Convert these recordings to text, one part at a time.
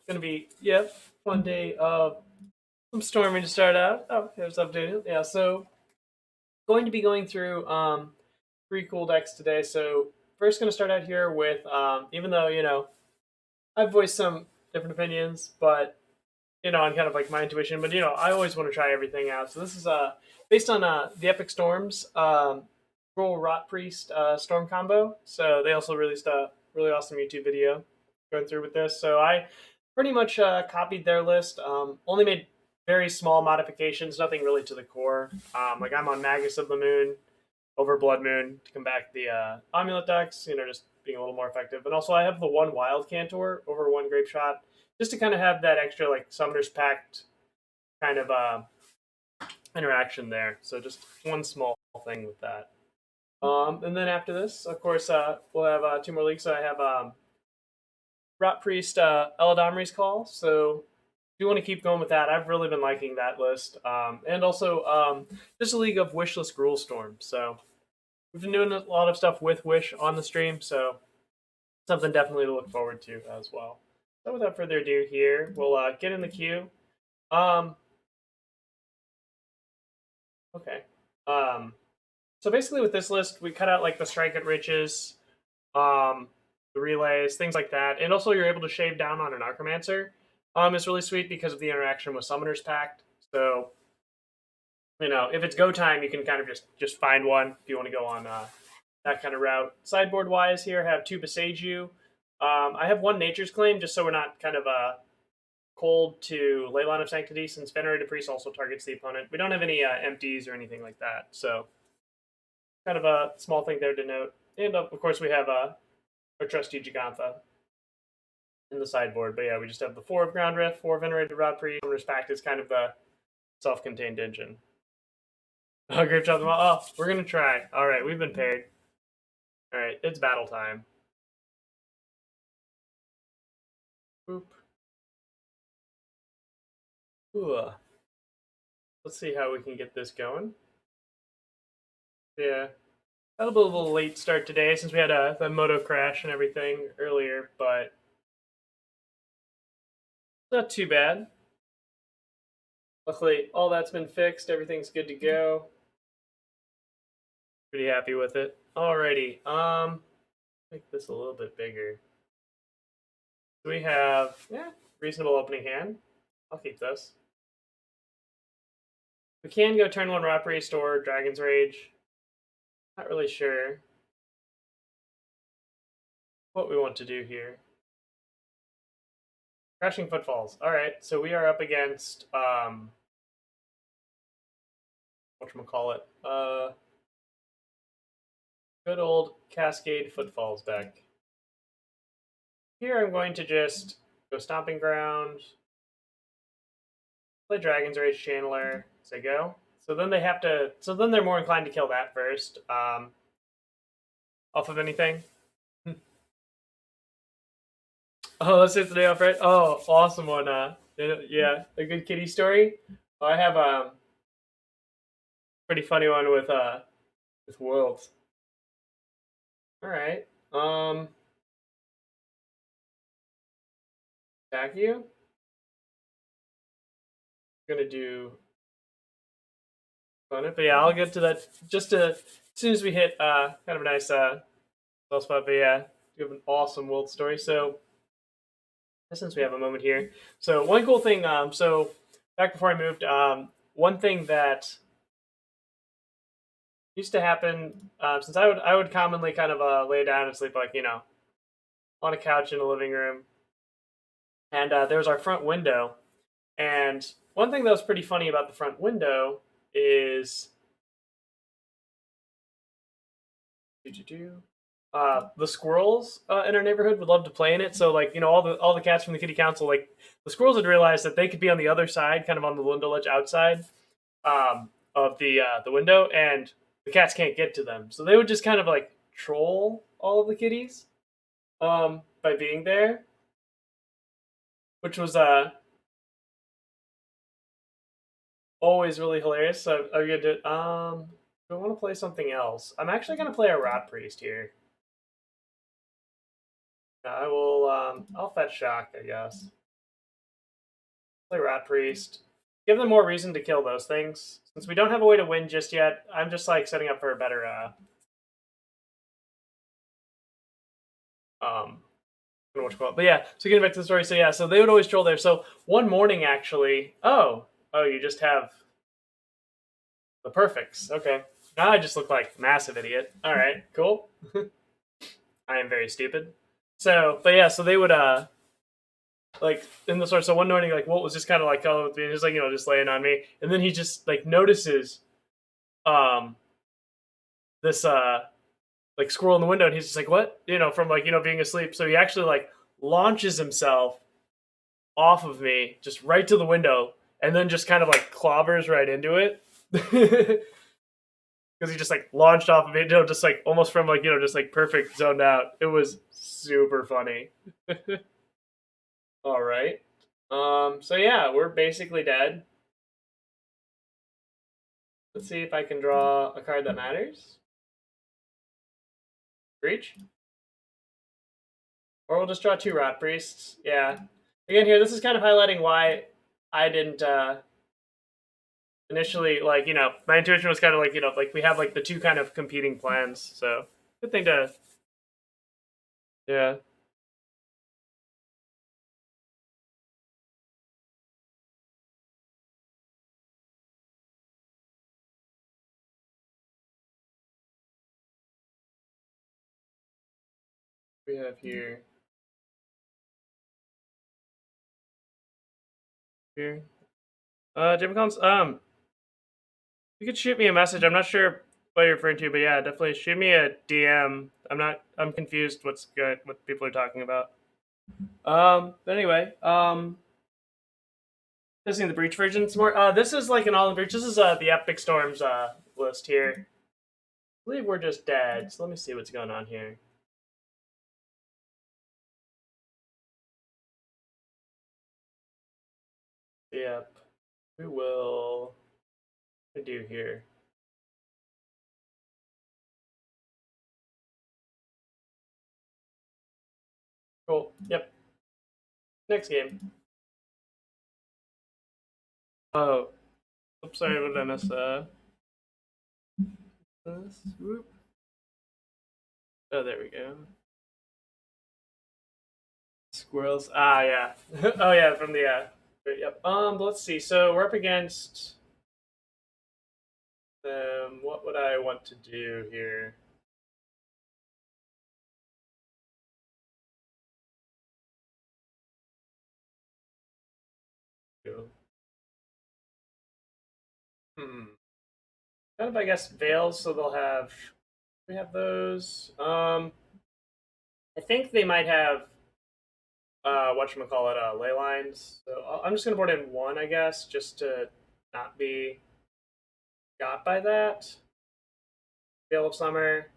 gonna be, yep, one day of some storming to start out. Oh, here's updated. Yeah, so going to be going through three cool decks today. So first gonna start out here with even though, I've voiced some different opinions, but on kind of like my intuition, but I always want to try everything out. So this is based on the Epic Storms Rotpriest Storm combo. So they also released a really awesome YouTube video going through with this. So I pretty much copied their list. Only made very small modifications, nothing really to the core. Like I'm on Magus of the Moon over Blood Moon to combat the Amulet decks, just being a little more effective. And also I have the one Wild Cantor over one Grapeshot, just to kind of have that extra like Summoner's Pact kind of interaction there. So just one small thing with that. And then after this, of course, we'll have two more leagues. So I have Rotpriest Eladomri's Call. So if you want to keep going with that, I've really been liking that list. And also just a league of Wishless Gruul Storm. So we've been doing a lot of stuff with Wish on the stream, so something definitely to look forward to as well. So without further ado here, we'll get in the queue. Okay. So basically with this list, we cut out like the Strike at Riches, the relays, things like that. And also you're able to shave down on an Anarchomancer. It's really sweet because of the interaction with Summoner's Pact. So, if it's go time, you can kind of just find one if you want to go on that kind of route. Sideboard wise here, I have two Boseiju. I have one Nature's Claim, just so we're not kind of cold to Leyline of Sanctity, since Venerated Rotpriest also targets the opponent. We don't have any empties or anything like that, so kind of a small thing there to note. And of course, we have our trusty Jegantha in the sideboard. But yeah, we just have the 4 of Ground Rift, 4 Venerated Rotpriest. Summoner's Pact is kind of the self-contained engine. Oh, Grapeshot. Oh, we're gonna try. All right, we've been paired. All right, it's battle time. Boop. Ooh. Let's see how we can get this going. Yeah, a little late start today since we had the moto crash and everything earlier, but not too bad. Luckily, all that's been fixed. Everything's good to go. Pretty happy with it. Alrighty, make this a little bit bigger. So we have, reasonable opening hand. I'll keep this. We can go turn 1 Rotpriest or Dragon's Rage. Not really sure what we want to do here. Crashing Footfalls. Alright, so we are up against, whatchamacallit, good old Cascade Footfalls deck. Here I'm going to just go Stomping Ground, play Dragon's Rage Channeler, say go. So then they have to, so then they're more inclined to kill that first, off of anything. Oh, let's hit the day off, right? Oh, awesome one. Yeah, a good kitty story. I have a pretty funny one with Worlds. All right. Attack you. Gonna do fun it, but yeah, I'll get to that just as soon as we hit kind of a nice spot. But yeah, you have an awesome world story. So since we have a moment here, so one cool thing. So back before I moved, one thing that used to happen, since I would commonly kind of lay down and sleep like on a couch in a living room, and there was our front window, and one thing that was pretty funny about the front window is the squirrels in our neighborhood would love to play in it. So like all the cats from the kitty council, like the squirrels had realized that they could be on the other side, kind of on the window ledge outside of the window, and the cats can't get to them. So they would just kind of like troll all of the kitties by being there, which was always really hilarious. So I'm gonna do. Do I want to play something else? I'm actually gonna play a Rotpriest here. I will. I'll fetch Shock, I guess. Play Rotpriest. Give them more reason to kill those things. Since we don't have a way to win just yet, I'm just like setting up for a better I don't know what you call it. But yeah, so getting back to the story, so yeah, so they would always troll there. So one morning actually, oh, you just have the perfects. Okay. Now I just look like a massive idiot. Alright, cool. I am very stupid. So, but yeah, so they would like in the story, so one morning like Walt was just kinda like oh he's like, just laying on me. And then he just like notices um this like squirrel in the window, and he's just like, what? From like, being asleep. So he actually like launches himself off of me, just right to the window, and then just kind of like clobbers right into it. Because he just like launched off of it, just like almost from like, just like perfect zoned out. It was super funny. All right. So yeah, we're basically dead. Let's see if I can draw a card that matters. Breach? Or we'll just draw 2 Rotpriests. Yeah. Again, here, this is kind of highlighting why I didn't initially, like, my intuition was kind of like, like we have like the 2 kind of competing plans. So, good thing to, yeah. We have here. Here. Jim Collins, you could shoot me a message. I'm not sure what you're referring to, but yeah, definitely shoot me a DM. I'm confused what people are talking about. But anyway, this is the Breach version some more. This is like an all in Breach. This is the Epic Storms list here. I believe we're just dead, so let me see what's going on here. Yep. We will do here. Cool. Yep. Next game. Oh. Oops, sorry, what did I miss? Whoop. Oh, there we go. Squirrels. Ah, yeah. Oh, yeah, from the, yep. Let's see. So we're up against them. What would I want to do here? Kind of, I guess, veils, so they'll have. We have those. I think they might have. Whatchamacallit, ley lines. So I'm just gonna board in 1, I guess, just to not be got by that. Veil of Summer.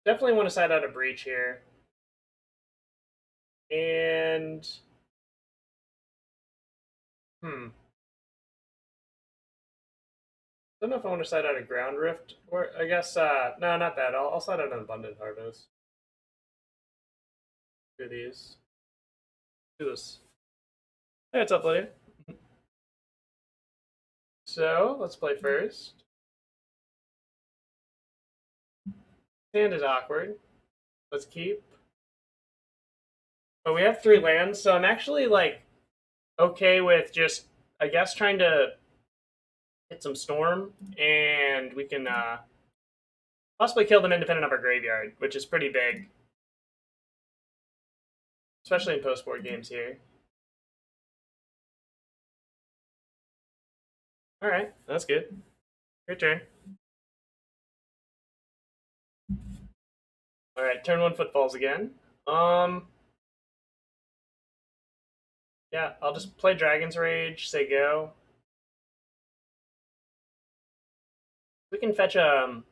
Definitely want to side out a Breach here. And don't know if I want to side out a Ground Rift, or I guess no, not that. I'll side out an Abundant Harvest. Do these. Do this. Hey, what's up, buddy? So let's play first. Hand is awkward. Let's keep. But we have 3 lands, so I'm actually like okay with just, I guess, trying to hit some Storm, and we can possibly kill them independent of our graveyard, which is pretty big, especially in post-board games here. All right, that's good. Your turn. All right, turn 1 Footfalls again. Yeah, I'll just play Dragon's Rage, say go. We can fetch a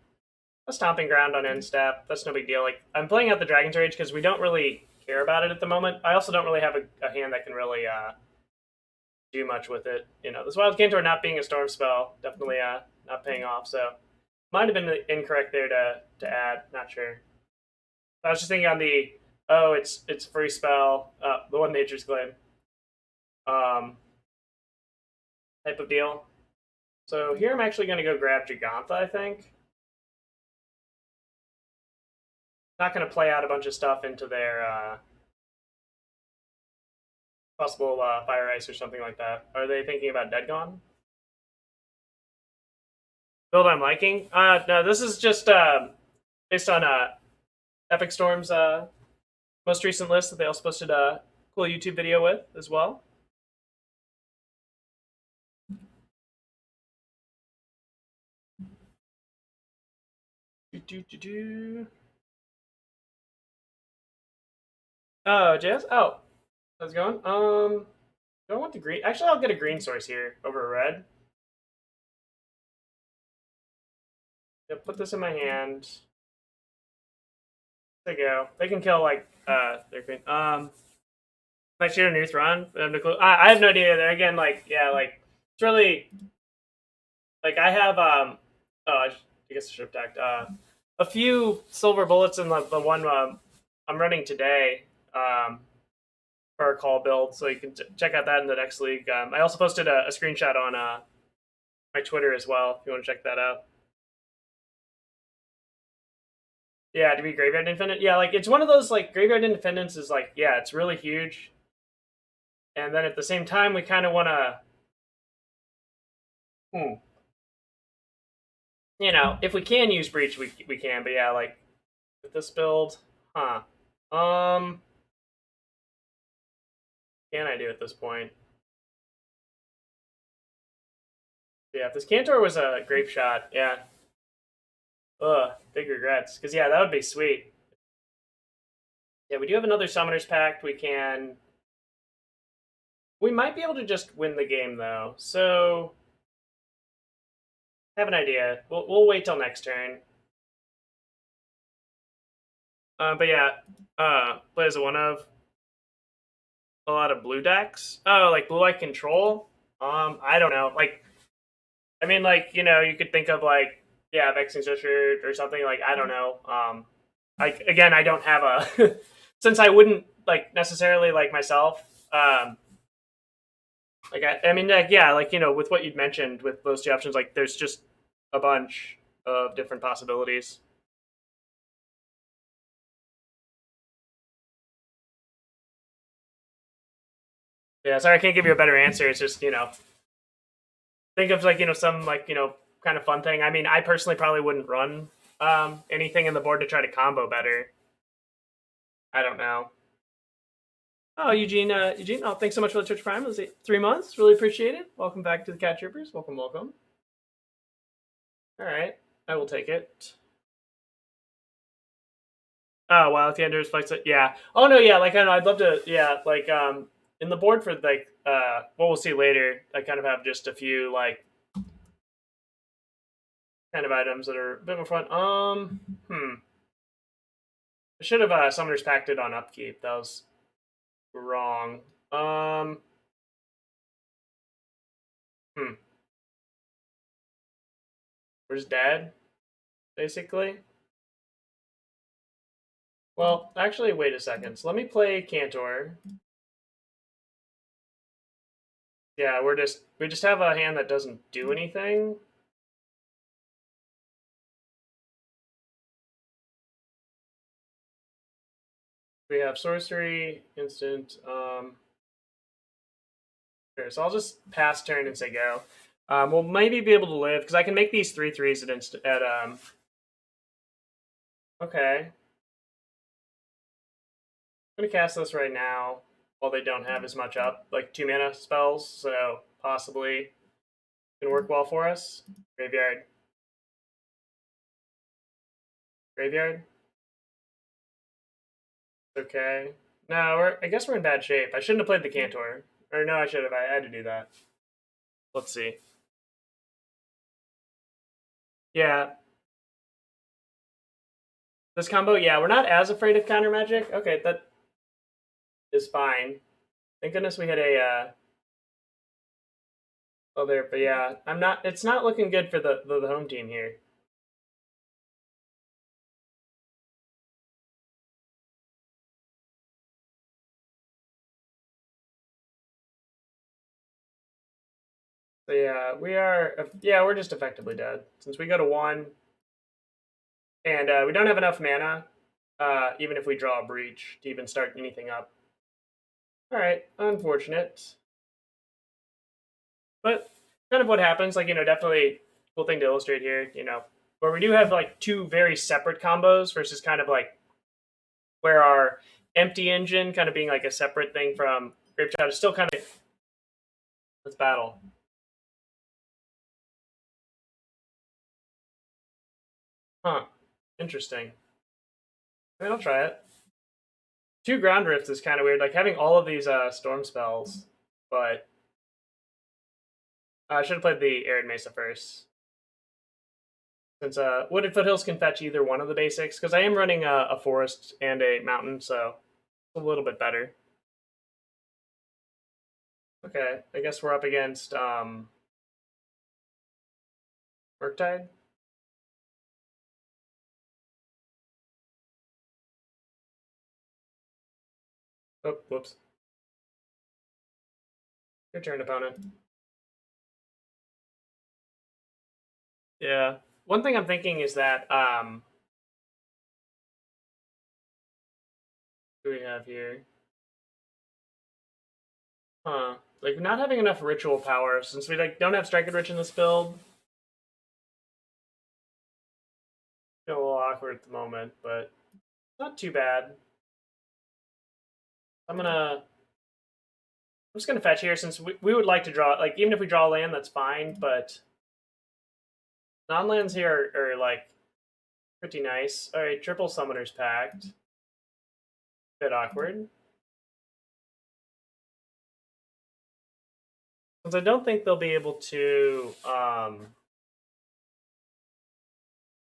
Stomping Ground on end step. That's no big deal. Like, I'm playing out the Dragon's Rage because we don't really care about it at the moment. I also don't really have a hand that can really do much with it. This Wild Cantor not being a storm spell, definitely not paying off. So might have been incorrect there to add. Not sure. I was just thinking on the it's free spell. the one Nature's Claim um, type of deal. So here I'm actually going to go grab Jegantha, I think. Not going to play out a bunch of stuff into their possible Fire Ice or something like that. Are they thinking about Dead Gone? Build I'm liking? No, this is just based on Epic Storm's most recent list that they also posted a cool YouTube video with as well. Oh, Jazz? Oh, how's it going? Do I want the green? Actually, I'll get a green source here over a red. Yeah, put this in my hand. There you go. They can kill like their green. Might shoot a Newth run. I have no idea either. Again, like yeah, like it's really like I have oh I guess I should have attacked a few silver bullets in the one I'm running today for a call build, so you can check out that in the next league. I also posted a screenshot on my Twitter as well if you want to check that out. Yeah, to be Graveyard Independent. Yeah, like it's one of those like Graveyard Independence is like yeah, it's really huge, and then at the same time we kind of want to. You know, if we can use Breach, we can. But yeah, like with this build, huh? Can I do at this point? Yeah, if this Cantor was a Grapeshot, yeah. Ugh, big regrets. Because yeah, that would be sweet. Yeah, we do have another Summoner's Pact. We can. We might be able to just win the game though. So I have an idea. We'll wait till next turn. But yeah, play as one of a lot of blue decks. Oh, like blue eye control. I don't know. Like, I mean, like you know, you could think of like yeah, Vexing Switcher or something. Like I don't know. Like again, I don't have a since I wouldn't like necessarily like myself. Like I mean, like yeah, like you know, with what you'd mentioned with those two options, like there's just a bunch of different possibilities. Yeah, sorry, I can't give you a better answer. It's just you know, think of like you know some like you know kind of fun thing. I mean, I personally probably wouldn't run anything in the board to try to combo better. I don't know. Oh, Eugene, Eugene, oh, thanks so much for the Twitch Prime. It was 3 months. Really appreciate it. Welcome back to the Cat Troopers. Welcome, welcome. All right, I will take it. Oh, Wild Cantor flex it. Yeah. Oh no, yeah. Like I don't know. I'd love to. Yeah, like in the board for like what we'll see later. I kind of have just a few like kind of items that are a bit more fun. I should have Summoner's Pacted on upkeep. That was wrong. We're just dead, basically. Well, actually, wait a second. So let me play Cantor. Yeah, we just have a hand that doesn't do anything. We have sorcery, instant. Sure, so I'll just pass turn and say go. We'll maybe be able to live because I can make these 3/3s at Okay. I'm gonna cast this right now while they don't have as much up, like 2 mana spells, so possibly can work well for us. Graveyard. Graveyard. Okay. No, I guess we're in bad shape. I shouldn't have played the Cantor. Or no, I should have. I had to do that. Let's see. Yeah. This combo, yeah, we're not as afraid of counter magic. Okay, that is fine. Thank goodness we had a oh there, but yeah, it's not looking good for the home team here. So yeah, we're just effectively dead. Since we go to 1, and we don't have enough mana, even if we draw a breach, to even start anything up. Alright, unfortunate. But kind of what happens, like, definitely cool thing to illustrate here, where we do have, like, 2 very separate combos versus kind of, like, where our empty engine kind of being, like, a separate thing from Grapeshot is still kind of... Let's battle. Huh. Interesting. I mean, I'll try it. 2 ground rifts is kind of weird, like, having all of these storm spells, but... I should have played the Arid Mesa first. Since Wooded Foothills can fetch either one of the basics, because I am running a forest and a mountain, so it's a little bit better. Okay, I guess we're up against Murktide. Oh, whoops. Your turn, opponent. Yeah. One thing I'm thinking is that what do we have here? Huh. Like, not having enough ritual power, since we don't have Strike and Rich in this build. Feel a little awkward at the moment, but not too bad. I'm just gonna fetch here, since we would like to draw, like, even if we draw land, that's fine, but non-lands here are like pretty nice. Alright, triple Summoner's Pact. Bit awkward. Since I don't think they'll be able to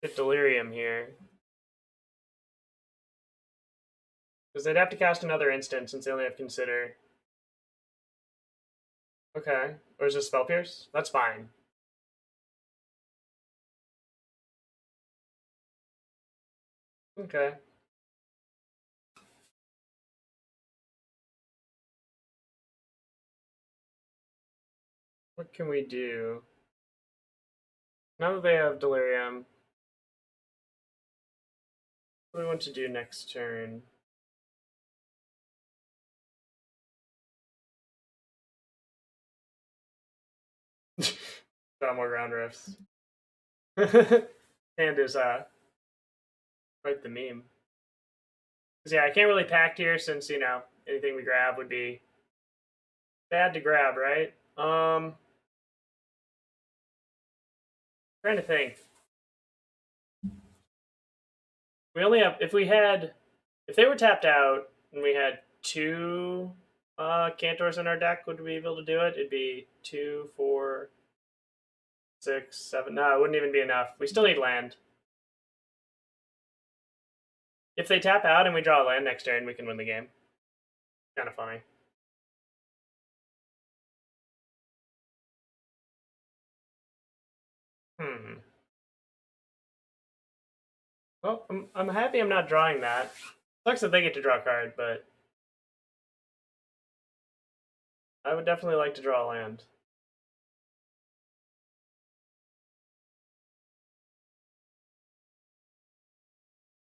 get Delirium here. Because they'd have to cast another instant since they only have Consider. Okay. Or is this Spell Pierce? That's fine. Okay. What can we do? Now that they have Delirium, what do we want to do next turn? Got more ground rifts. And is quite the meme. Because yeah, I can't really pact here since, anything we grab would be bad to grab, right? Trying to think. We only have if they were tapped out and we had 2 Cantors in our deck, would we be able to do it? It'd be 2, 4, 6, 7. No, it wouldn't even be enough. We still need land. If they tap out and we draw a land next turn, we can win the game. Kind of funny. Well, I'm happy I'm not drawing that. Sucks that they get to draw a card, but I would definitely like to draw a land.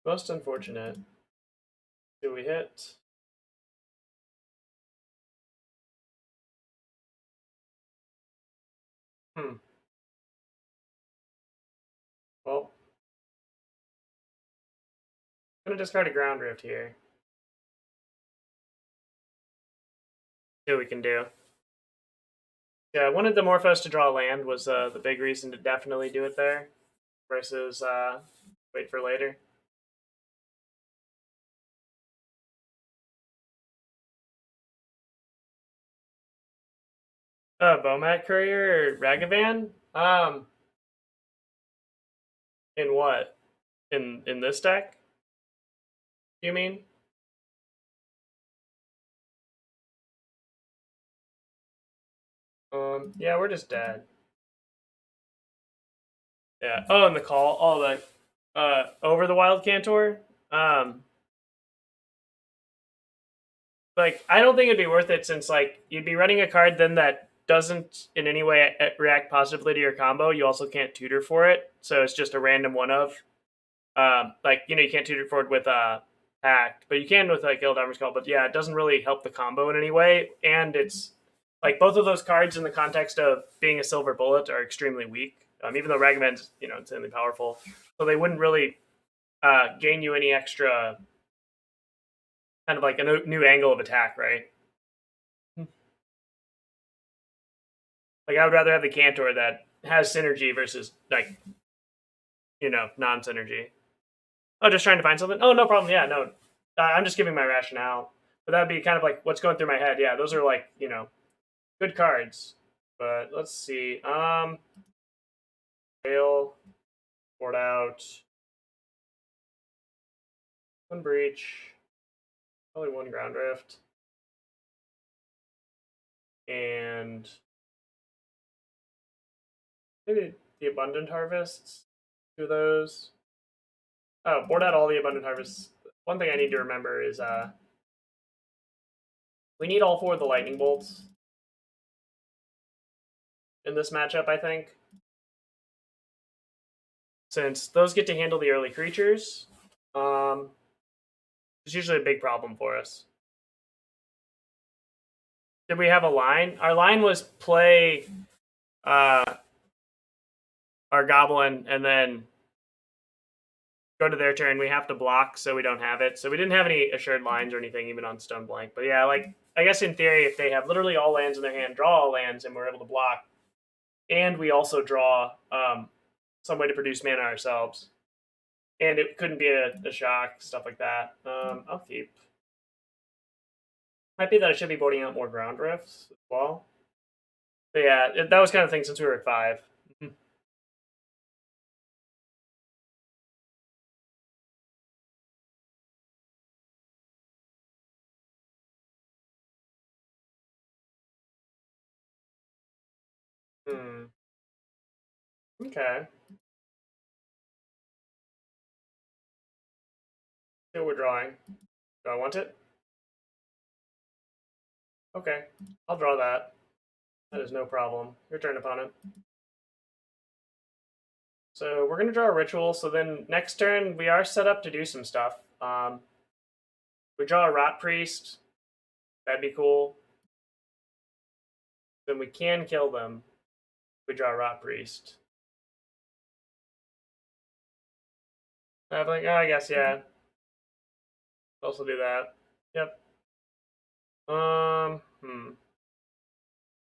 Most unfortunate. Do we hit? Well, I'm gonna discard a ground rift here. See what we can do. Yeah, I wanted the Morphos to draw land was the big reason to definitely do it there, versus wait for later. Bomat Courier or Ragavan? In what? In this deck? You mean? Yeah, we're just dead. Yeah. Oh, and the call. Oh, the over the Wild Cantor. Like, I don't think it'd be worth it since, like, you'd be running a card then that doesn't in any way react positively to your combo, you also can't tutor for it. So it's just a random one of. Like, you can't tutor for it with Pact, but you can with like Illidan's Call. But yeah, it doesn't really help the combo in any way. And it's like both of those cards in the context of being a silver bullet are extremely weak. Even though Ragavan's insanely powerful, so they wouldn't really gain you any extra kind of like a new angle of attack, right? Like I would rather have the Cantor that has synergy versus like non-synergy. Oh, just trying to find something. Oh, no problem. Yeah, no, I'm just giving my rationale. But that'd be kind of like what's going through my head. Yeah, those are like good cards. But let's see. Fail, board out, one breach, probably one ground rift, and maybe the abundant harvests. Two of those. Oh, board out all the abundant harvests. One thing I need to remember is we need all four of the lightning bolts in this matchup, I think. Since those get to handle the early creatures, it's usually a big problem for us. Did we have a line? Our line was play our goblin and then go to their turn. We have to block, so we don't have it. So we didn't have any assured lines or anything, even on Stone Blank. But yeah, like I guess in theory, if they have literally all lands in their hand, draw all lands, and we're able to block, and we also draw some way to produce mana ourselves, and it couldn't be a shock, stuff like that. I'll keep. Might be that I should be boarding out more ground rifts as well. But yeah, that was kind of thing since we were at 5. Okay. So we're drawing. Do I want it? Okay. I'll draw that. That is no problem. Your turn, opponent. So we're going to draw a ritual. So then next turn, we are set up to do some stuff. We draw a Rotpriest. That'd be cool. Then we can kill them. We draw a Rotpriest. I'm like, oh, I guess, yeah. Also do that. Yep.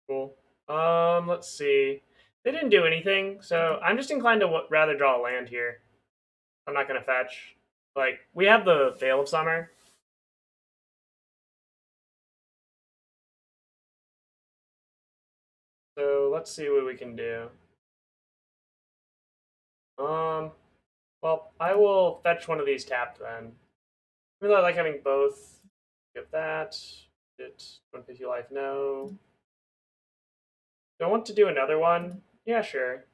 Cool. Let's see. They didn't do anything, so I'm just inclined to rather draw a land here. I'm not gonna fetch. Like, we have the Veil of Summer. So let's see what we can do. Well, I will fetch one of these tapped then. Even though I like having both. Get that. It 150 life, no. Do I want to do another one? Yeah, sure.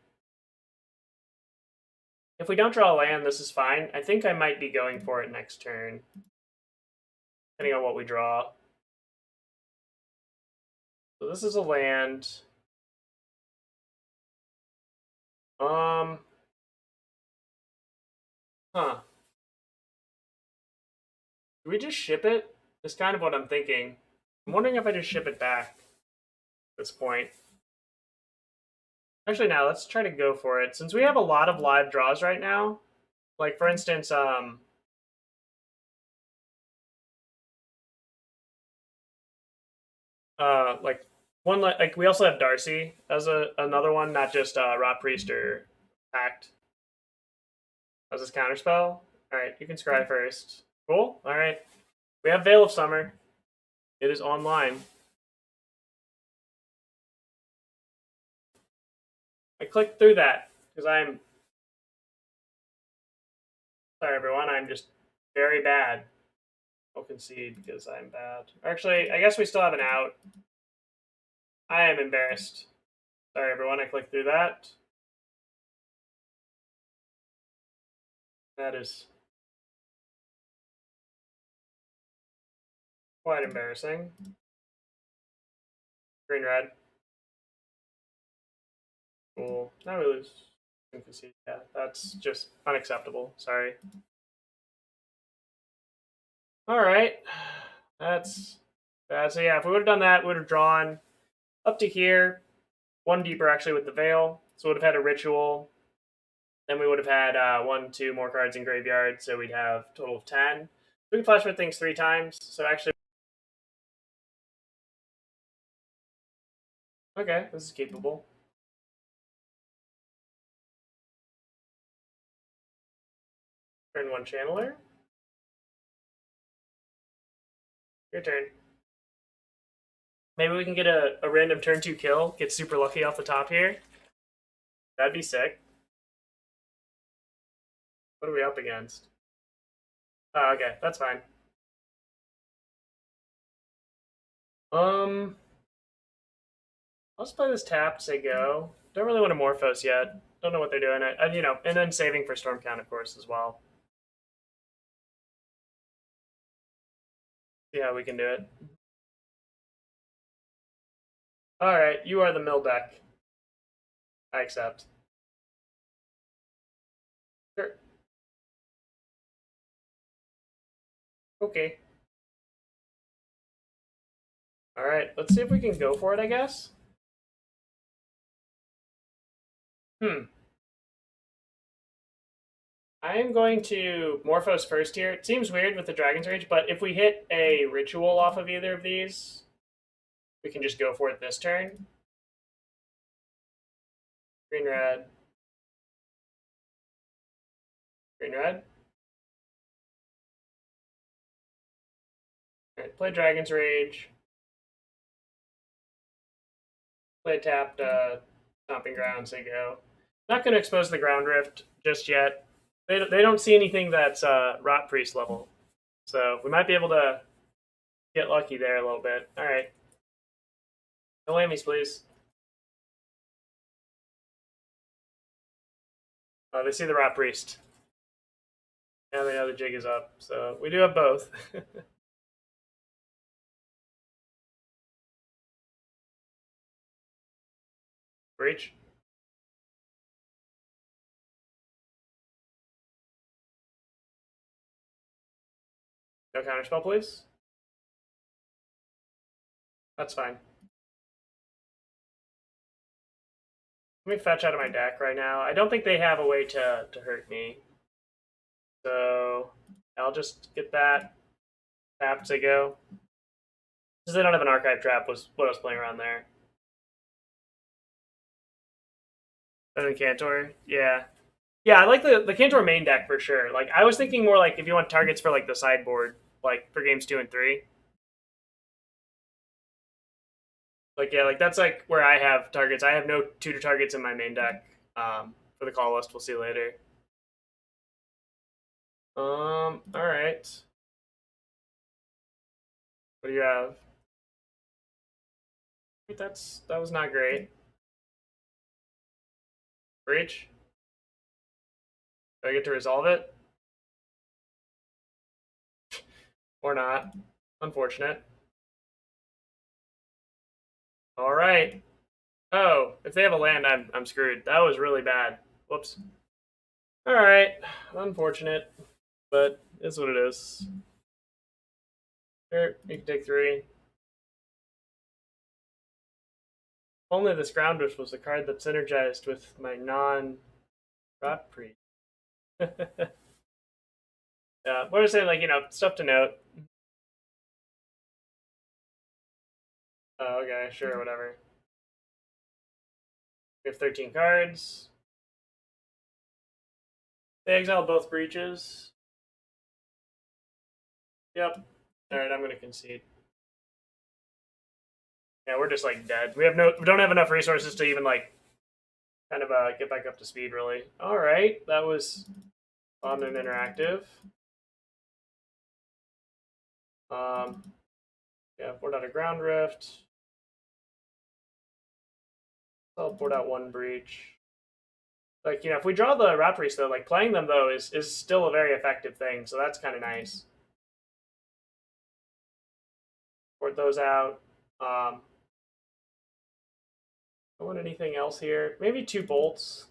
If we don't draw a land, this is fine. I think I might be going for it next turn. Depending on what we draw. So this is a land. Huh. Do we just ship it? That's kind of what I'm thinking. I'm wondering if I just ship it back at this point. Actually, now let's try to go for it. Since we have a lot of live draws right now, like for instance, like one like we also have Darcy as another one, not just Rotpriest or Pact as his counterspell. All right, you can scry first. Cool. All right, we have Veil of Summer. It is online. I clicked through that because I'm sorry, everyone. I'm just very bad. I'll concede because I'm bad. Actually, I guess we still have an out. I am embarrassed. Sorry, everyone. I clicked through that. That is quite embarrassing. Green red. Cool. Now we lose. Yeah, that's just unacceptable. Sorry. All right. That's bad. So yeah, if we would have done that, we would have drawn up to here, one deeper actually with the Veil. So we would have had a Ritual. Then we would have had 1, 2 more cards in graveyard, so we'd have a total of 10. We can flash with things 3 times, so actually... Okay, this is capable. Turn 1 Channeler. Your turn. Maybe we can get a random turn 2 kill, get super lucky off the top here. That'd be sick. What are we up against? Oh, okay, that's fine. Let's play this tapped, say go. Don't really want to Morphos yet. Don't know what they're doing. You know, and then saving for Storm Count, of course, as well. See how we can do it. Alright, you are the mill deck. I accept. Sure. Okay. Alright, let's see if we can go for it, I guess. I am going to Morphos first here. It seems weird with the Dragon's Rage, but if we hit a Ritual off of either of these, we can just go for it this turn. Green, red. Green, red. Alright, play Dragon's Rage. Play tapped Stomping Ground, say go. Not going to expose the Ground Rift just yet. They don't see anything that's Rotpriest level. So we might be able to get lucky there a little bit. All right. No whammies, please. They see the Rotpriest. Now they know the jig is up. So we do have both. Breach. No counterspell, please. That's fine. Let me fetch out of my deck right now. I don't think they have a way to hurt me. So I'll just get that tapped to go. Because they don't have an archive trap was what I was playing around there. And Cantor, yeah. Yeah, I like the Cantor main deck for sure. Like I was thinking more like if you want targets for like the sideboard, like for games 2 and 3. Like yeah, like that's like where I have targets. I have no tutor targets in my main deck. For the call list, we'll see later. All right. What do you have? That was not great. Breach. Do I get to resolve it? Or not? Unfortunate. All right. Oh, if they have a land, I'm screwed. That was really bad. Whoops. All right. Unfortunate, but it's what it is. Sure, you can take 3. Only this Groundwish was the card that synergized with my non-Rotpriest. Yeah, we're just saying, like, you know, stuff to note. Oh, okay, sure, whatever. We have 13 cards. They exile both breaches. Yep. Alright, I'm gonna concede. Yeah, we're just like dead. We don't have enough resources to even like kind of get back up to speed really. Alright, that was fun and interactive. Yeah, board out a Ground Rift. I'll board out 1 breach. Like, you know, if we draw the Rotpriest though, like playing them though is still a very effective thing, so that's kind of nice. Board those out. Don't want anything else here. Maybe 2 bolts.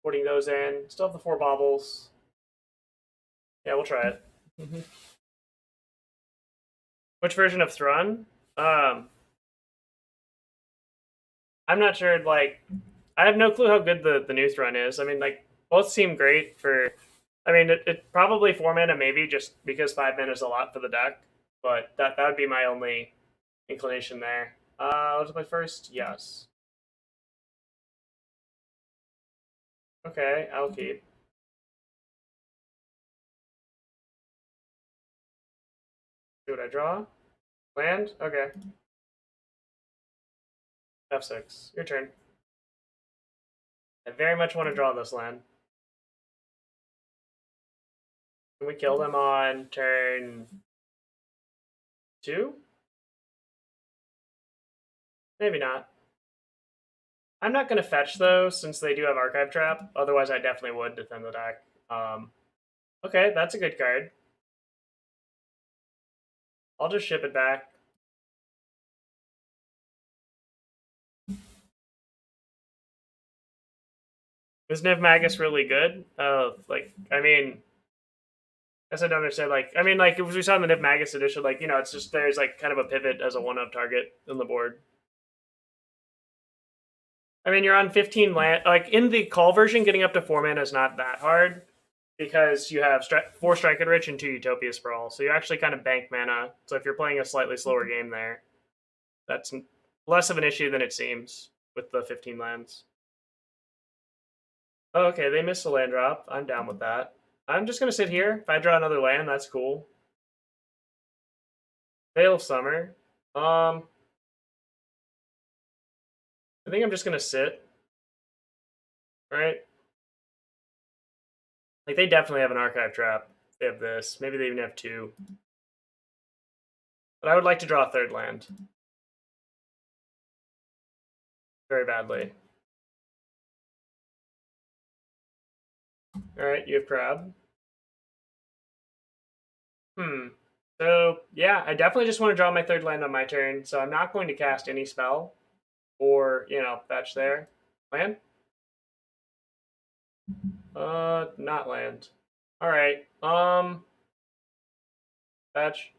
Putting those in. Still have the 4 baubles. Yeah, we'll try it. Which version of Thrun? I'm not sure. Like, I have no clue how good the new Thrun is. I mean, like, both seem great for. I mean, it probably 4 mana, maybe just because 5 mana is a lot for the deck. But that would be my only inclination there. Was it my first? Yes. Okay, I'll keep. See what I draw. Land? Okay. F6. Your turn. I very much want to draw this land. Can we kill them on turn 2? Maybe not. I'm not going to fetch, though, since they do have Archive Trap. Otherwise, I definitely would defend the deck. Okay, that's a good card. I'll just ship it back. Is Niv Magus really good? Like, I mean, I guess I don't understand. Like, I mean, like, if we saw in the Niv Magus edition, like, you know, it's just there's like kind of a pivot as a 1-up target on the board. I mean, you're on 15 land. Like, in the call version, getting up to 4 mana is not that hard because you have 4 Strike and Rich and 2 Utopia Sprawl. So you actually kind of bank mana. So if you're playing a slightly slower game there, that's less of an issue than it seems with the 15 lands. Oh, okay, they missed a land drop. I'm down with that. I'm just going to sit here. If I draw another land, that's cool. Veil of Summer. I think I'm just going to sit. Right? Like, they definitely have an Archive Trap. They have this. Maybe they even have 2. But I would like to draw a 3rd land. Very badly. Alright, you have Crab. So, yeah, I definitely just want to draw my 3rd land on my turn, so I'm not going to cast any spell or, you know, fetch there. Land? Not land. Alright, fetch.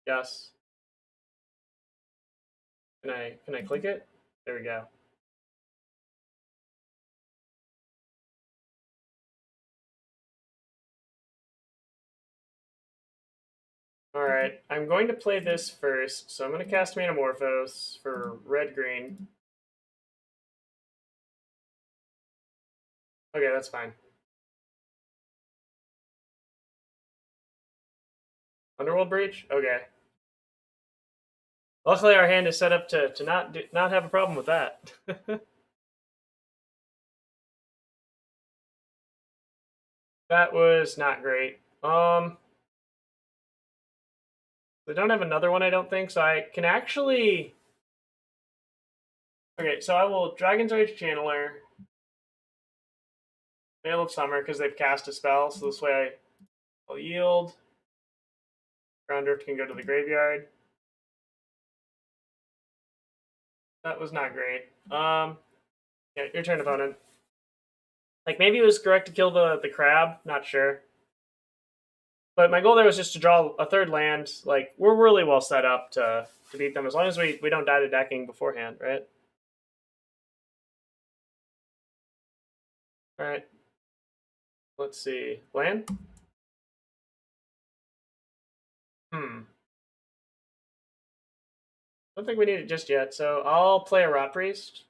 Yes. Can I click it? There we go. Alright, I'm going to play this first, so I'm going to cast Manamorphose for red-green. Okay, that's fine. Underworld Breach? Okay. Luckily, our hand is set up to not have a problem with that. That was not great. They don't have another one, I don't think, so I can actually... Okay, so I will Dragon's Rage Channeler, Veil of Summer, because they've cast a spell, so this way I'll yield. Ground Drift can go to the graveyard. That was not great. Yeah, your turn, opponent. Like, maybe it was correct to kill the crab, not sure. But my goal there was just to draw a 3rd land. Like, we're really well set up to beat them, as long as we don't die to decking beforehand, right? Alright. Let's see. Land? I don't think we need it just yet, so I'll play a Rotpriest.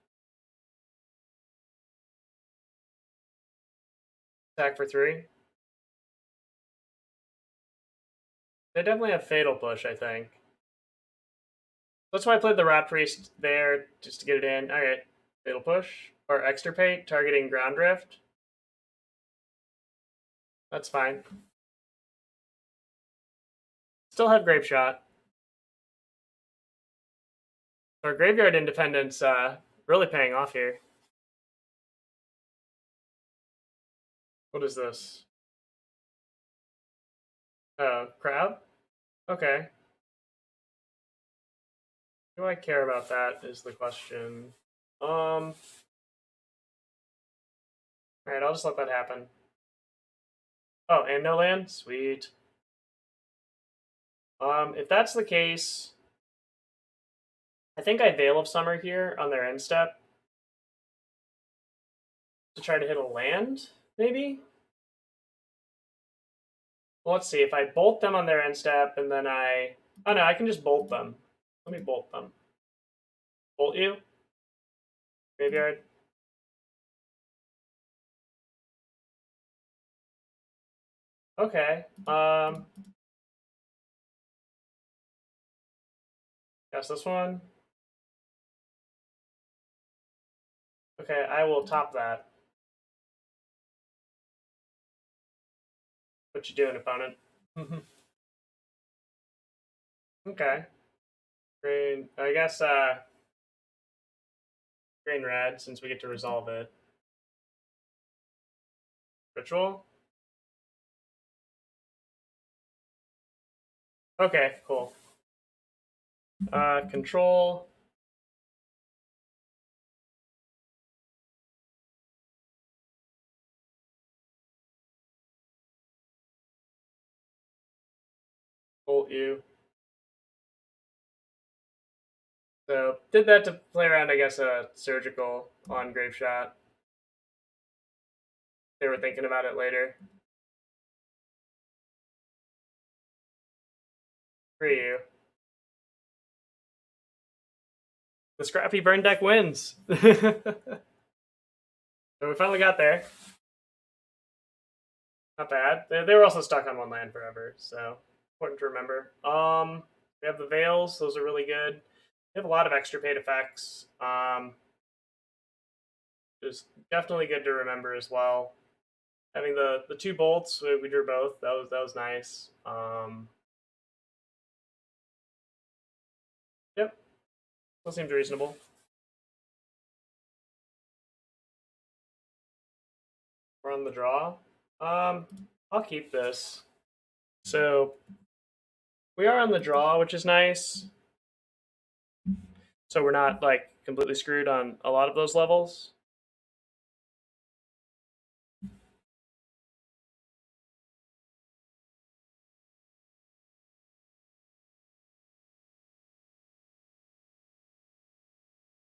Attack for 3. They definitely have Fatal Push, I think. That's why I played the Rotpriest there, just to get it in. Alright. Fatal Push. Or Extirpate, targeting Ground Drift. That's fine. Still have Grapeshot. Our Graveyard Independence really paying off here. What is this? Oh, crab? Okay. Do I care about that is the question. Alright, I'll just let that happen. Oh, and no land? Sweet. If that's the case, I think I Veil of Summer here on their end step to try to hit a land, maybe? Well, let's see. If I bolt them on their end step and then I... Oh no, I can just bolt them. Let me bolt them. Bolt you? Graveyard? Okay. Guess this one. Okay, I will top that. What you doing, opponent? Okay. Green. I guess green red since we get to resolve it. Ritual. Okay, cool. Control. Bolt you. So did that to play around, I guess, surgical on Grapeshot. They were thinking about it later. For you. The Scrappy Burn deck wins. So we finally got there. Not bad. They were also stuck on one land forever, so important to remember. We have the Veils. Those are really good. We have a lot of extra paid effects. It's definitely good to remember as well. Having the two bolts, we drew both. That was nice. Yep, that seems reasonable. We're on the draw. I'll keep this. So we are on the draw, which is nice. So we're not like completely screwed on a lot of those levels.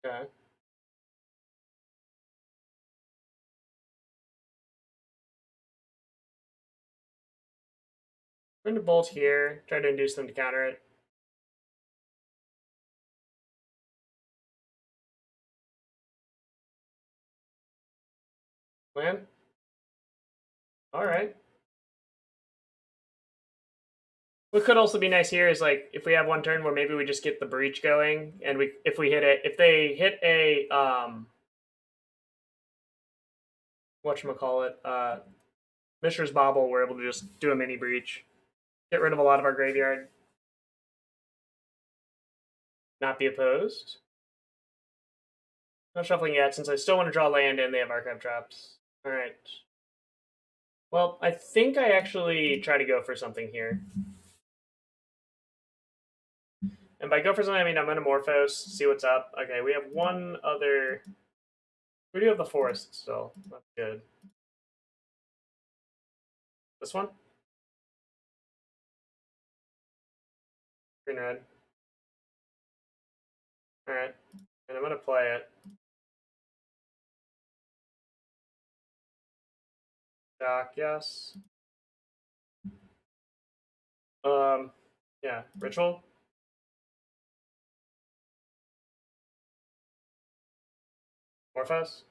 Okay. We're going to bolt here, try to induce them to counter it. Land? Alright. What could also be nice here is like if we have one turn where maybe we just get the breach going, and if they hit a whatchamacallit, Mishra's Bauble, we're able to just do a mini breach. Get rid of a lot of our graveyard. Not be opposed. Not shuffling yet, since I still want to draw land and they have archive traps. Alright. Well, I think I actually try to go for something here. And by go for something, I mean I'm Manamorphose, see what's up. Okay, we have one other... We do have the forest still. That's good. This one? Green red. Alright. And I'm gonna play it. Dock, yes. Yeah, Ritual. Morphos.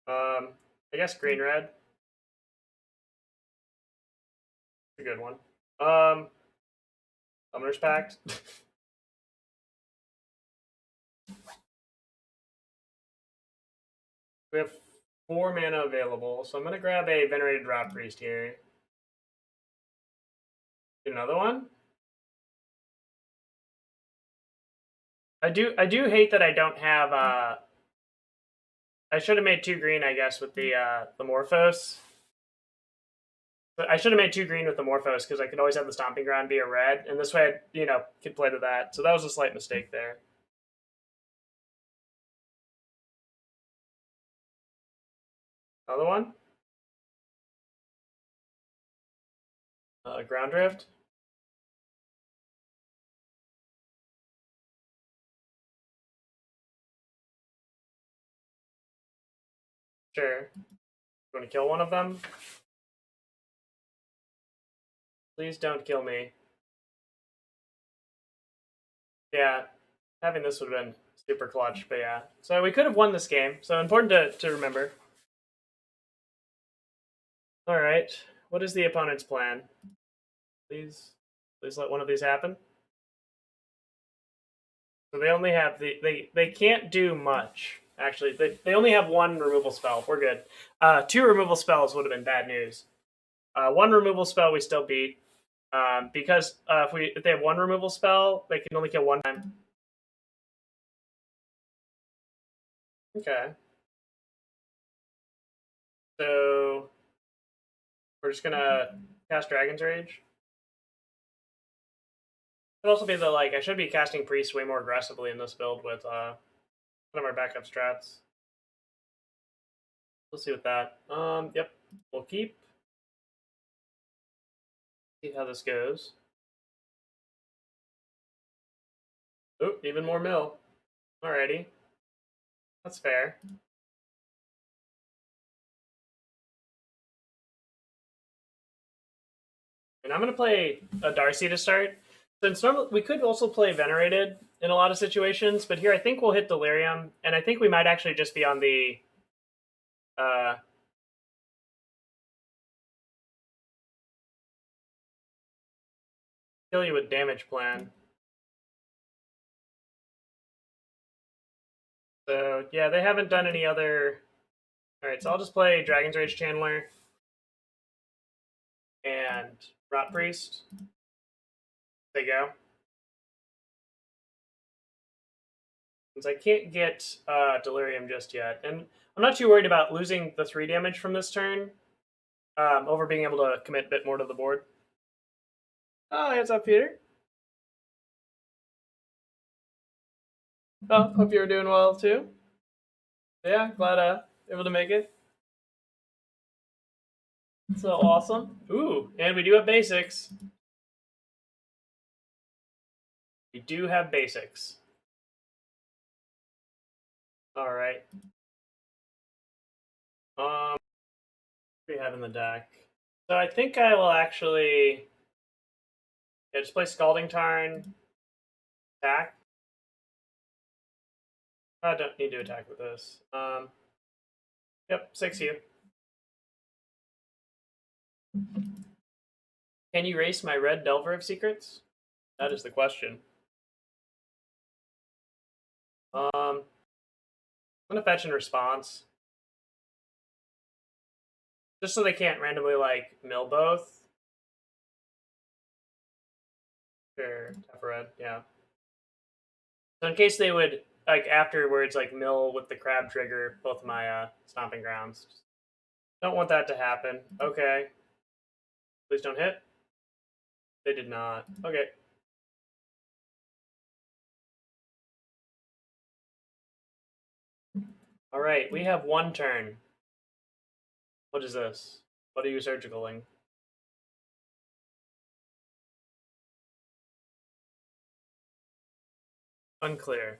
I guess green red. A good one. Summoner's Pact. We have 4 mana available, so I'm gonna grab a Venerated Rotpriest here. Get another one. I do hate that I don't have I should have made 2 green, I guess, with the Morphos. But I should have made 2 green with the Morphos because I could always have the Stomping Ground be a red, and this way I, could play to that. So that was a slight mistake there. Another one? Ground Drift? Sure. You want to kill one of them? Please don't kill me. Yeah, having this would have been super clutch, but yeah. So we could have won this game, so important to remember. Alright, what is the opponent's plan? Please let one of these happen. So they only have they can't do much. Actually, they only have 1 removal spell. We're good. 2 removal spells would have been bad news. 1 removal spell we still beat. Because if they have 1 removal spell, they can only kill 1 time. Okay. So we're just gonna cast Dragon's Rage. Could also be I should be casting Priest way more aggressively in this build with one of our backup strats. Let's see with that. Yep, we'll keep. See how this goes. Oh, even more mill. Alrighty. That's fair. And I'm going to play a Darcy to start. Since normally we could also play Venerated in a lot of situations, but here I think we'll hit Delirium, and I think we might actually just be on the kill you with damage plan. So yeah, they haven't done any other. All right, so I'll just play Dragon's Rage Channeler and Rotpriest. There you go. Since I can't get Delirium just yet, and I'm not too worried about losing the 3 damage from this turn over being able to commit a bit more to the board. Oh, what's up, Peter? Oh, hope you're doing well too. Yeah, glad able to make it. So awesome. Ooh, and we do have basics. We do have basics. All right. What do we have in the deck? So I think I will actually just play Scalding Tarn. Attack. I don't need to attack with this. Yep, 6U. Can you race my red Delver of Secrets? That is the question. I'm gonna fetch and response. Just so they can't randomly mill both. Sure, tap a red, yeah. So in case they would afterwards mill with the crab trigger both of my stomping grounds. Don't want that to happen. Okay. Please don't hit. They did not. Okay. All right, we have 1 turn. What is this? What are you surgicaling? Unclear.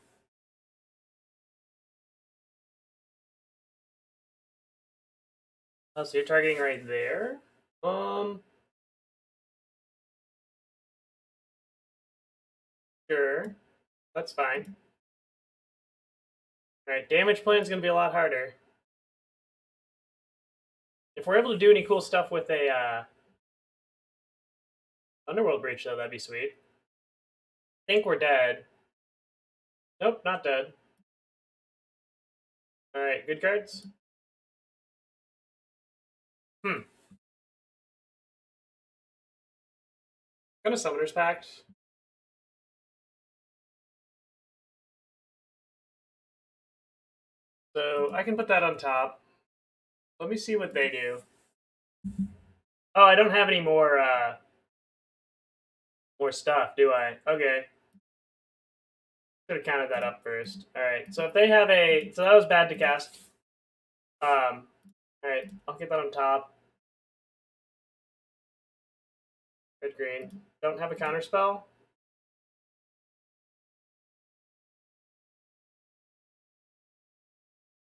Oh, so you're targeting right there? Sure. That's fine. Alright, damage plan is going to be a lot harder. If we're able to do any cool stuff with a Underworld Breach, though, that'd be sweet. I think we're dead. Nope, not dead. Alright, good cards. Gonna Summoner's Pact. So I can put that on top. Let me see what they do. Oh, I don't have any more stuff, do I? Okay. Should have counted that up first. Alright, so if they have a... So that was bad to cast. Alright, I'll get that on top. Red, green. Don't have a counter spell?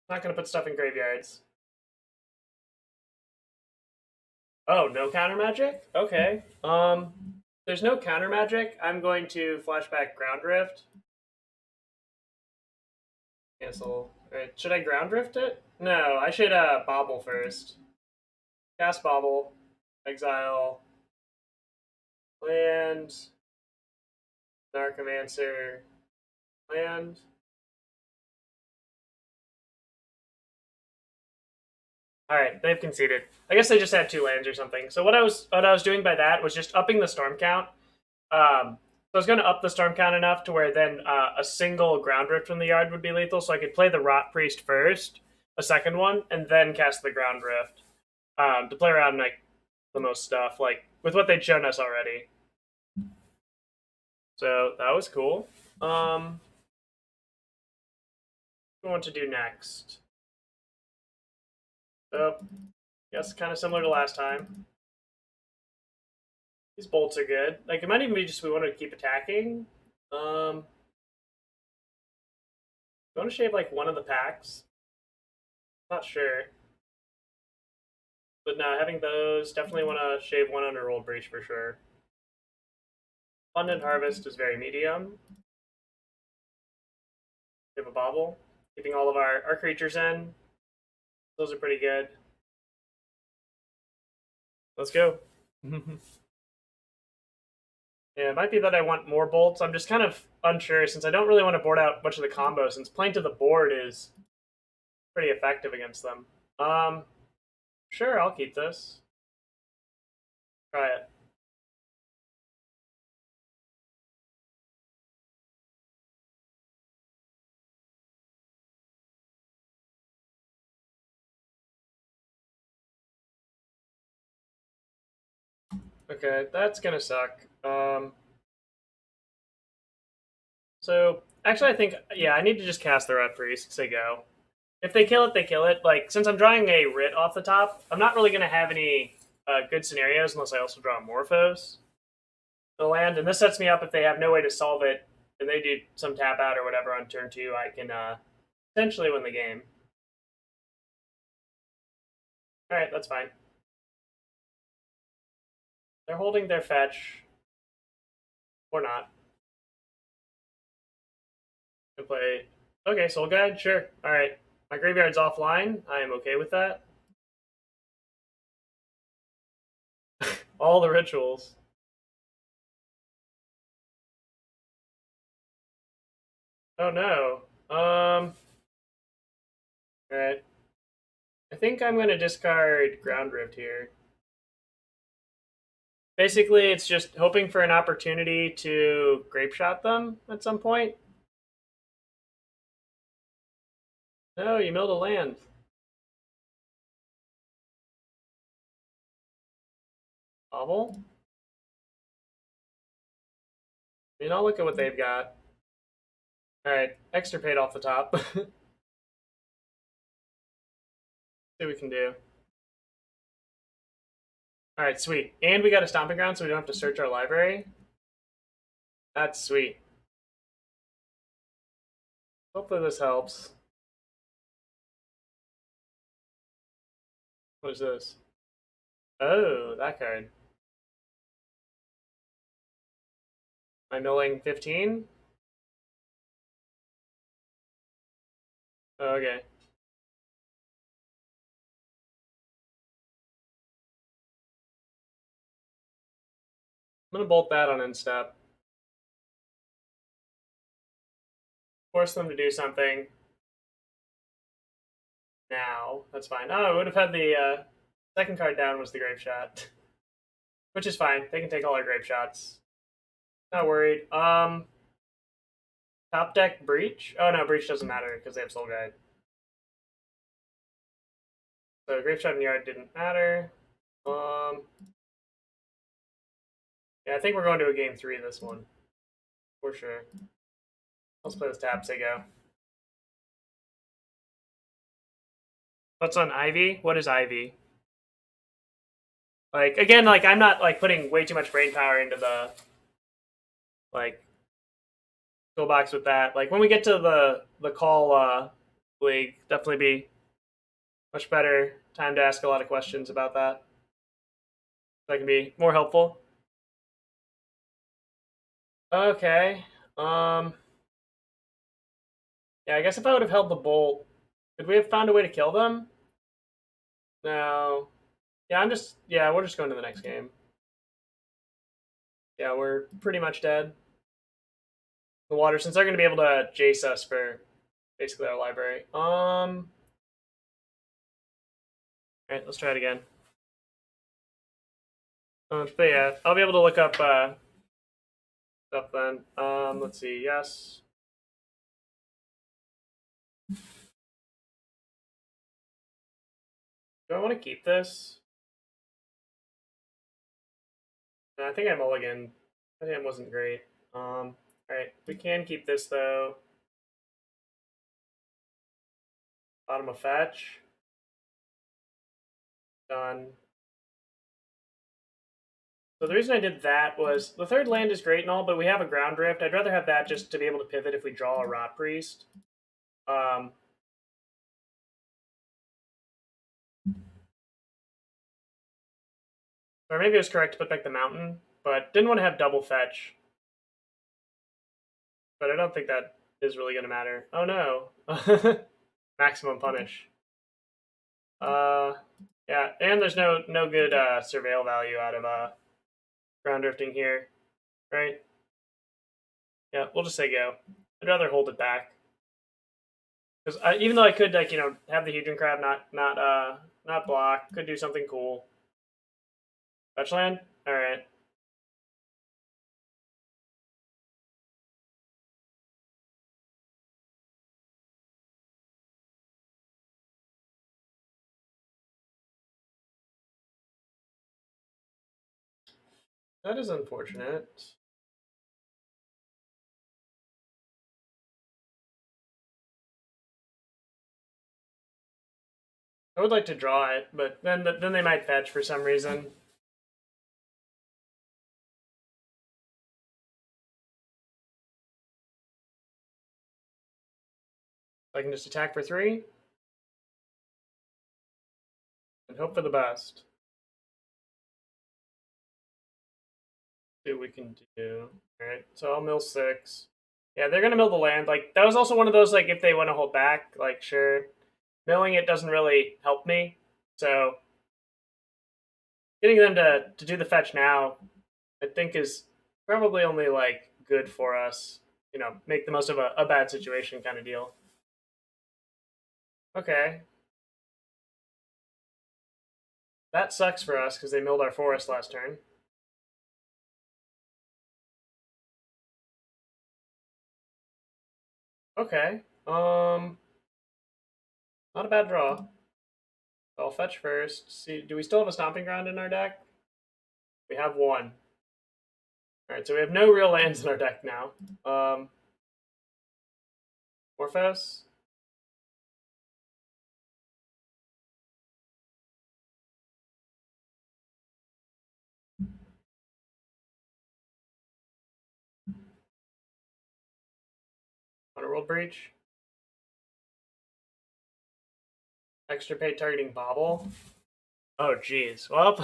Not gonna put stuff in graveyards. Oh, no counter magic? Okay. There's no counter magic. I'm going to flashback Ground Rift. Cancel. Alright, should I Ground Rift it? No, I should Bauble first. Cast Bauble. Exile. Land. Anarchomancer. Land. Alright, they've conceded. I guess they just had 2 lands or something. So what I was doing by that was just upping the storm count. So I was going to up the storm count enough to where then a single Ground Rift from the yard would be lethal, so I could play the Rotpriest first, a second one, and then cast the Ground Rift to play around like the most stuff, like with what they'd shown us already. So that was cool. What do we want to do next? So, yes, kind of similar to last time. These bolts are good. Like, it might even be just we want to keep attacking. I want to shave like one of the packs. Not sure. But no, having those, definitely want to shave one Underworld Breach for sure. Abundant Harvest is very medium. We have a Bauble. Keeping all of our creatures in. Those are pretty good. Let's go. Yeah, it might be that I want more bolts. I'm just kind of unsure since I don't really want to board out much of the combo since playing to the board is pretty effective against them. Sure, I'll keep this. Try it. Okay, that's gonna suck. So actually, I think yeah, I need to just cast the Rotpriest to go. If they kill it, they kill it. Like since I'm drawing a Writ off the top, I'm not really gonna have any good scenarios unless I also draw Morphos the land, and this sets me up if they have no way to solve it and they do some tap out or whatever on turn 2, I can potentially win the game. All right, that's fine. They're holding their fetch or not. Can play. Okay, Soul Guide, sure. All right, my graveyard's offline. I am okay with that. All the rituals. Oh no. Alright. I think I'm gonna discard Ground Rift here. Basically, it's just hoping for an opportunity to Grapeshot them at some point. No, you milled a land. Bauble? I mean, I'll look at what they've got. Alright, extirpate off the top. See what we can do. Alright, sweet. And we got a Stomping Ground so we don't have to search our library. That's sweet. Hopefully this helps. What is this? Oh, that card. Am I milling 15? Oh, okay. I'm gonna bolt that on end step. Force them to do something. Now, that's fine. Oh, I would have had the second card down was the Grapeshot. Which is fine. They can take all our Grapeshots. Not worried. Top deck Breach? Oh no, Breach doesn't matter because they have Soul Guide. So Grapeshot in the yard didn't matter. Yeah, I think we're going to a game 3 this one. For sure. Let's play this tap, say go. What's on Ivy? What is Ivy? Like, again, like, I'm not, like, putting way too much brain power into the, like, toolbox with that. Like, when we get to the call league, definitely be much better time to ask a lot of questions about that. That can be more helpful. Okay. Yeah, I guess if I would have held the bolt, could we have found a way to kill them? No. Yeah, we're just going to the next game. Yeah, we're pretty much dead. The water, since they're going to be able to jace us for basically our library. Alright, let's try it again. But yeah, I'll be able to look up stuff then. Let's see, yes. Do I want to keep this? I think I mulligan. That hand wasn't great. Alright, we can keep this though. Bottom of fetch. Done. So the reason I did that was the third land is great and all, but we have a ground drift. I'd rather have that just to be able to pivot if we draw a Rotpriest. Or maybe it was correct to put back the mountain, but didn't want to have double fetch. But I don't think that is really going to matter. Oh no. Maximum punish. Yeah, and there's no good surveil value out of ground drifting here, right? Yeah, we'll just say go. I'd rather hold it back because even though I could like have the Hedron Crab not block, could do something cool. Fetch land. All right. That is unfortunate. I would like to draw it, but then they might fetch for some reason. I can just attack for 3 and hope for the best. See what we can do. All right, so I'll mill 6. Yeah, they're gonna mill the land. Like that was also one of those like if they want to hold back, like sure, milling it doesn't really help me. So getting them to do the fetch now, I think is probably only like good for us. Make the most of a bad situation kind of deal. Okay. That sucks for us because they milled our forest last turn. Okay. Not a bad draw. I'll fetch first. See, do we still have a Stomping Ground in our deck? We have 1. Alright, so we have no real lands in our deck now. Morphos? Underworld Breach? Extirpate targeting Bauble? Oh, jeez. Well,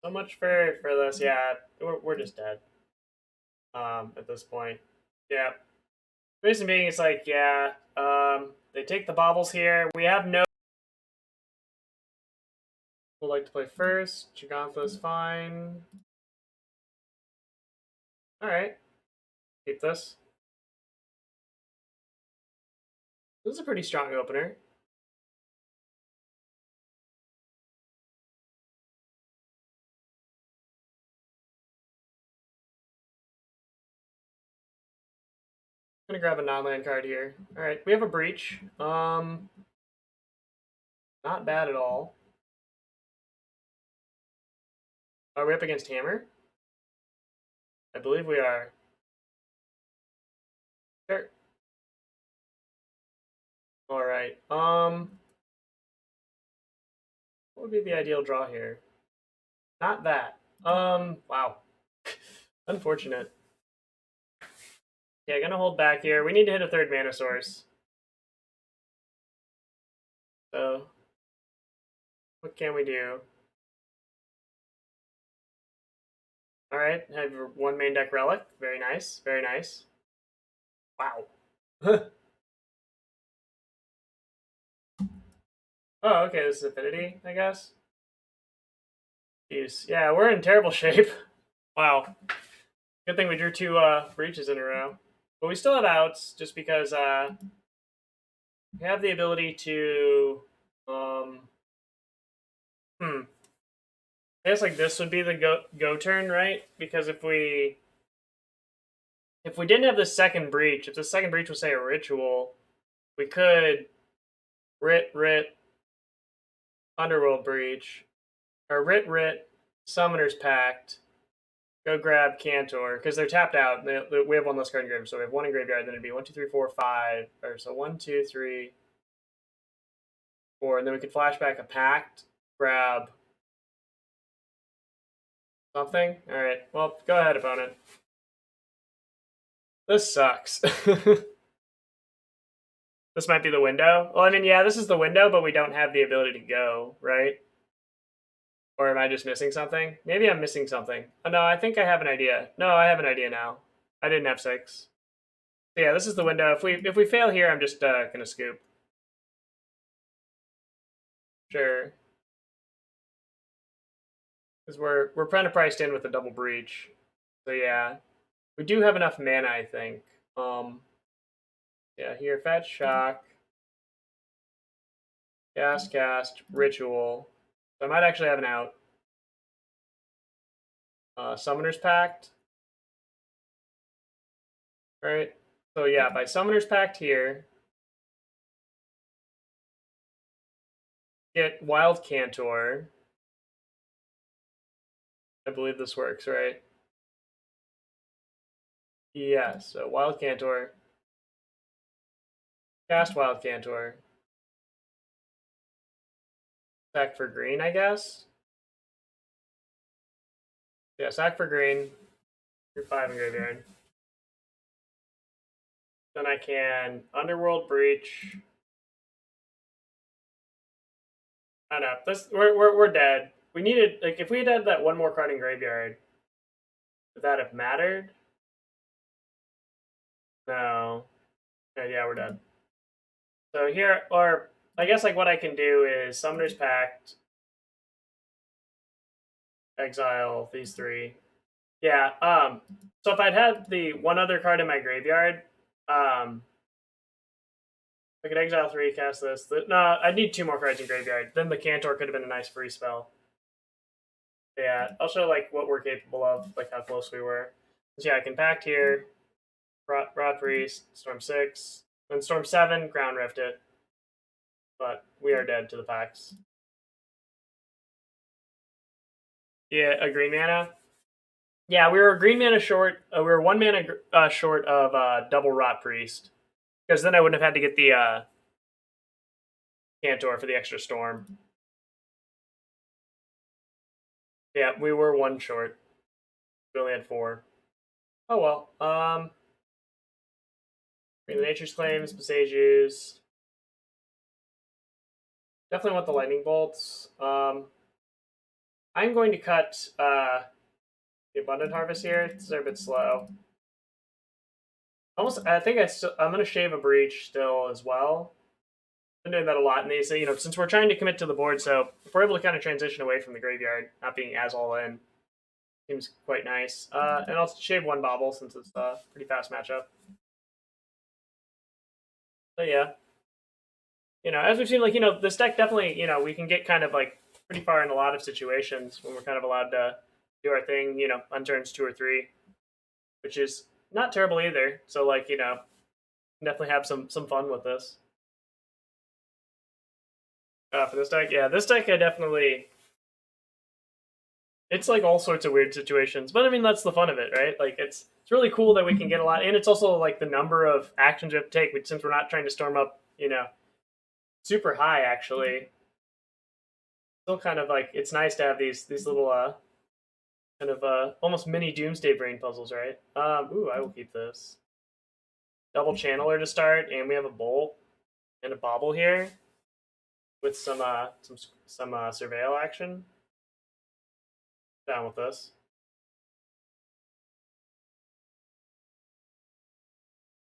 so much for this. Yeah, we're just dead. At this point. Yeah. Reason being, it's like, yeah, they take the Baubles here. We have no. We'll like to play first. Jegantha is fine. Alright. Keep this. This is a pretty strong opener. I'm gonna grab a non-land card here. Alright, we have a breach. Not bad at all. Are we up against Hammer? I believe we are. Sure. All right. What would be the ideal draw here? Not that. Wow. Unfortunate. Yeah, gonna hold back here. We need to hit a third mana source. So, what can we do? All right, have your one main deck relic. Very nice, very nice. Wow. Oh, okay, this is Affinity, I guess. Jeez, yeah, we're in terrible shape. Wow. Good thing we drew two breaches in a row. But we still have outs, just because we have the ability to... I guess like this would be the go turn, right? Because if we didn't have the second breach, if the second breach was say a ritual, we could writ Underworld Breach, or writ Summoner's Pact, go grab Cantor, because they're tapped out. We have one less card in graveyard, so we have one in graveyard, then it'd be 1, 2, 3, 4, 5, or so 1, 2, 3, 4, and then we could flash back a Pact, grab something. Alright, well, go ahead, opponent. This sucks. This might be the window. Well, I mean, yeah, this is the window, but we don't have the ability to go, right? Or am I just missing something? Maybe I'm missing something. Oh, no, I think I have an idea. No, I have an idea now. I didn't have 6. So yeah, this is the window. If we fail here, I'm just gonna scoop. Sure. Because we're kind of priced in with a double breach. So yeah. We do have enough mana, I think. Yeah, here, fetch, shock. Cast, ritual. So I might actually have an out. Summoner's Pact. Right? So yeah, by Summoner's Pact here, get Wild Cantor. I believe this works, right? Yeah, so Wild Cantor. Cast Wild Cantor. Sack for green, I guess? Yeah, sack for green. You're 5 in graveyard. Then I can Underworld Breach. I don't know. This we're dead. We needed, like, if we had that one more card in graveyard, would that have mattered? No. Yeah, we're dead. So here, or I guess like what I can do is Summoner's Pact, exile these 3. Yeah. So if I'd had the one other card in my graveyard, I could exile 3, cast this. No, I'd need 2 more cards in graveyard. Then the Cantor could have been a nice free spell. Yeah, I'll show like what we're capable of, like how close we were. So yeah, I can Pact here, Rotpriest, Storm 6, then Storm 7, Ground Rift it. But we are dead to the Pacts. Yeah, a green mana. Yeah, we were a green mana short. We were 1 mana short of double Rotpriest, because then I wouldn't have had to get the Cantor for the extra Storm. Yeah, we were 1 short. We only had 4. Oh well. The Nature's Claims, Boseiju's. Definitely want the Lightning Bolts. I'm going to cut the Abundant Harvest here. They're a bit slow. Almost, I think I'm going to shave a Breach still as well. Been doing that a lot in these. You know, since we're trying to commit to the board, so if we're able to kind of transition away from the graveyard, not being as all in, seems quite nice. And I'll shave 1 Bauble since it's a pretty fast matchup. So yeah, you know, as we've seen, like, you know, this deck definitely, you know, we can get kind of like pretty far in a lot of situations when we're kind of allowed to do our thing, you know, on turns 2 or 3, which is not terrible either. So like, you know, definitely have some fun with this. For this deck, yeah, this deck I definitely It's like all sorts of weird situations, but I mean that's the fun of it, right? Like it's really cool that we can get a lot, and it's also like the number of actions we have to take, which since we're not trying to storm up, super high actually. Still kind of like it's nice to have these little kind of almost mini doomsday brain puzzles, right? Ooh, I will keep this. Double channeler to start, and we have a bolt and a bauble here with some surveil action. Down with this.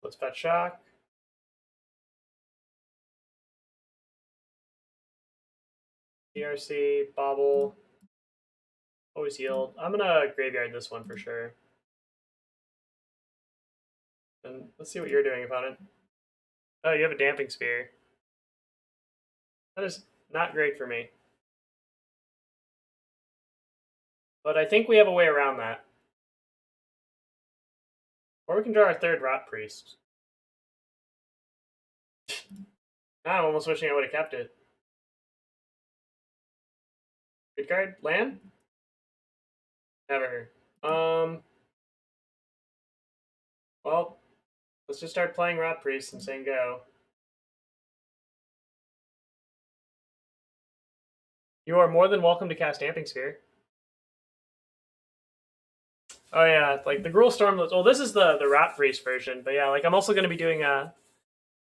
Let's fetch shock. DRC, bauble. Always yield. I'm gonna graveyard this one for sure. And let's see what you're doing, opponent. Oh, you have a damping spear. That is not great for me. But I think we have a way around that. Or we can draw our third Rotpriest. I'm almost wishing I would have kept it. Good card. Land? Never. Well, let's just start playing Rotpriest and saying go. You are more than welcome to cast Damping Sphere. Oh yeah, like the Gruul Storm. Well, this is the Rotpriest version, but yeah, like I'm also going to be doing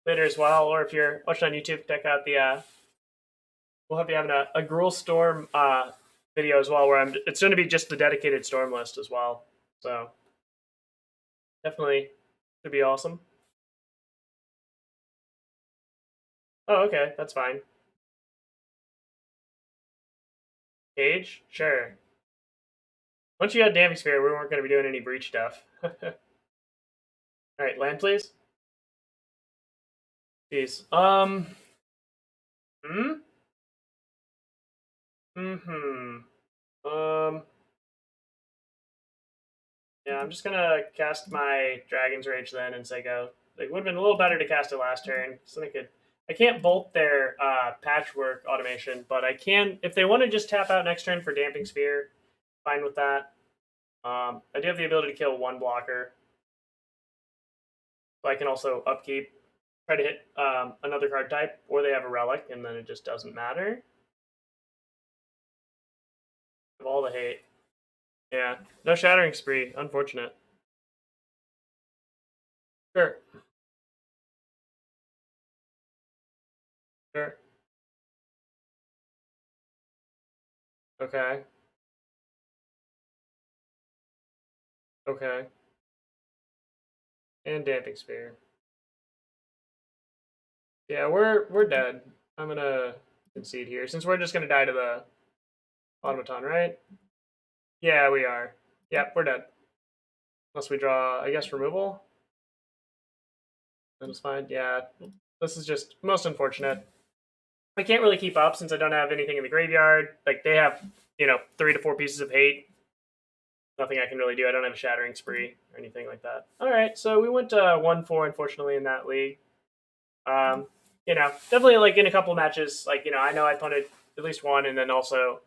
later as well. Or if you're watching on YouTube, check out the we'll have you having a Gruul Storm video as well, where it's going to be just the dedicated Storm list as well. So definitely should be awesome. Oh, okay, that's fine. Cage, sure. Once you had Damping Sphere, we weren't going to be doing any breach stuff. All right, land, please. Jeez. Hmm. Yeah, I'm just gonna cast my Dragon's Rage then and say go. It would have been a little better to cast it last turn, so I can't bolt their patchwork automation, but I can if they want to just tap out next turn for Damping Sphere. Fine with that. I do have the ability to kill one blocker, so I can also upkeep, try to hit another card type, or they have a relic, and then it just doesn't matter. Of all the hate. Yeah, no Shattering Spree. Unfortunate. Sure. Sure. Okay. Okay. And Damping Sphere. Yeah, we're dead. I'm gonna concede here since we're just gonna die to the automaton, right? Yeah, we are. Yep, we're dead. Unless we draw, I guess, removal. That was fine. Yeah, this is just most unfortunate. I can't really keep up since I don't have anything in the graveyard. Like they have, 3 to 4 pieces of hate. Nothing I can really do. I don't have a Shattering Spree or anything like that. All right, so we went 1-4 unfortunately in that league. Definitely like in a couple matches, like I know I punted at least one, and then also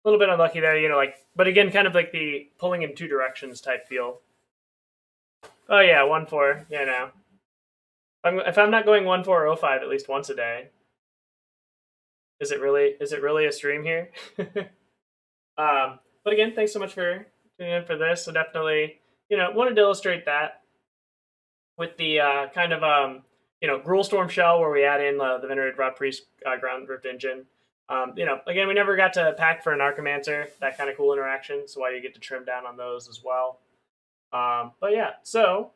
a little bit unlucky there. But again, kind of like the pulling in two directions type feel. Oh yeah, 1-4. Yeah, no. If I'm not going 1-4 or 0-5 at least once a day, is it really a stream here? But again, thanks so much for tuning in for this. So definitely, wanted to illustrate that with the kind of Gruul Storm Shell where we add in the Venerated Rotpriest Ground Rift Engine. Again, we never got to Pact for Anarchomancer, that kind of cool interaction, so why you get to trim down on those as well. But yeah, so